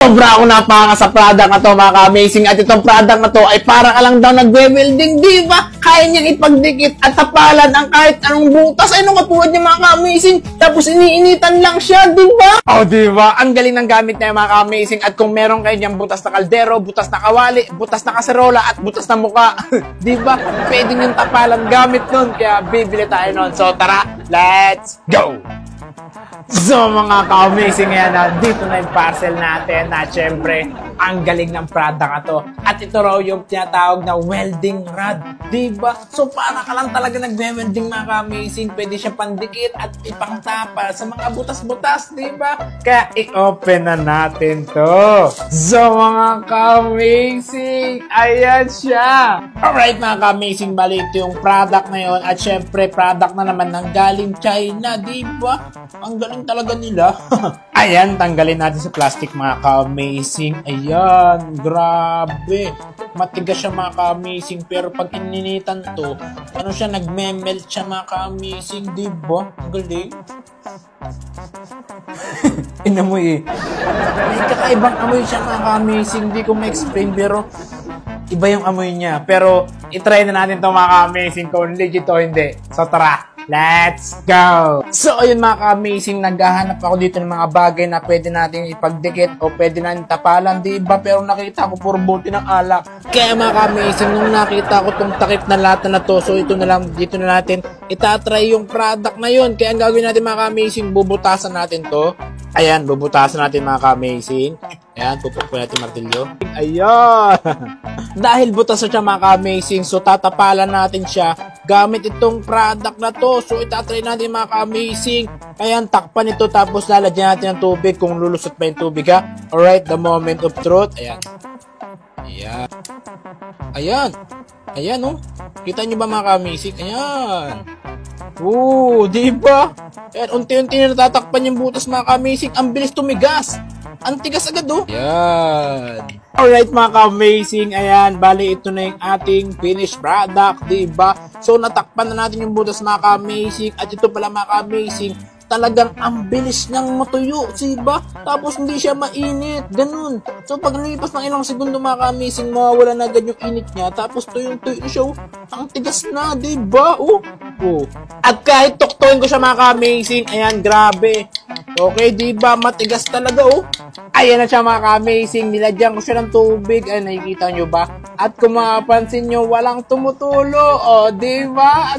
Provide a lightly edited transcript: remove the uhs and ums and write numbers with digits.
Sobra ako napaka sa product na to, mga ka-amazing. At itong product na to ay para ka lang daw nagwe-welding, di ba? Kaya niyang ipagdikit at tapalan ang kahit anong butas. Ay, nung katulad niya, mga ka-amazing. Tapos iniinitan lang siya, di ba? Oh, di ba? Ang galing ng gamit niya, mga ka-amazing. At kung meron kayo diyang butas na kaldero, butas na kawali, butas na kaserola, at butas na muka, di ba? Pwede niyong tapalan gamit nun. Kaya bibili tayo nun. So, tara, let's go! So mga ka-amazing, yan, dito na yung parcel natin na syempre ang galing ng product na to. At ito raw yung tinatawag na welding rod, diba? So para ka lang talaga nagwe-welding, mga ka-amazing. Pwede siya pandikit at ipangtapa sa mga butas-butas, diba? Kaya i-open na natin to. So mga ka-amazing, ayan siya. Alright mga ka-amazing, bali ito yung product na yun. At syempre product na naman ng galing China, diba? Ang galing talaga nila. Ayan, tanggalin natin sa plastic, mga ka-amazing. Ayan, grabe. Matigas siya, mga ka-amazing. Pero pag ininitan to, ano siya, nagme-melt siya, mga ka-amazing. Diba? Ang galing. Inamoy eh. May kakaibang amoy siya, mga ka-amazing. Hindi ko ma-explain, pero iba yung amoy niya. Pero itry na natin to, mga ka-amazing, kung legit o hindi. So tara, let's go! So ayun, mga ka-amazing, naghahanap ako dito ng mga bagay na pwede natin ipagdikit o pwede natin tapalan, diba? Pero nakita ko puro bote ng alak. Kaya mga ka-amazing, nung nakita ko tong takip na lata na to, so ito na lang, dito na natin itatry yung product na yun. Kaya ang gagawin natin, mga ka-amazing, bubutasan natin to. Ayan, bubutasan natin, mga ka-amazing. Ayan, pupukpun natin martilyo. Ayan! Dahil butas na siya, mga ka-amazing, so tatapalan natin siya gamit itong product na to. So itatry natin, mga ka-amazing. Ayan, takpan ito tapos lalagyan natin ng tubig kung lulusot pa yung tubig, ha. Alright, the moment of truth. Ayan. Ayan. Ayan. Ayan, oh. Kita nyo ba, mga ka-amazing? Ayan. Oo, diba? Ayan, unti-unti na natatakpan yung butas, mga ka-amazing. Ang bilis tumigas. Ang tigas agad, oh. Ayan. Alright, mga ka-amazing. Ayan, bali ito na yung ating finished product, diba? So, natakpan na natin yung butas, mga ka-amazing. At ito pala, mga ka-amazing, talagang ang bilis niyang matuyo, diba? Tapos hindi siya mainit, ganun. So pag nalipas ng ilang segundo, mga ka-amazing, mawawala na agad yung init niya. Tapos tuyong-tuyo siya, ang tigas na, diba? Oh. At kahit tuktuin ko siya, mga ka-amazing, ayan, grabe. Okay, diba? Matigas talaga, oh. Ayan na siya, mga ka-amazing. Nilagyan ko siya ng tubig. Ay, nakikita nyo ba? At kung mapapansin nyo, walang tumutulo. Oh, diba?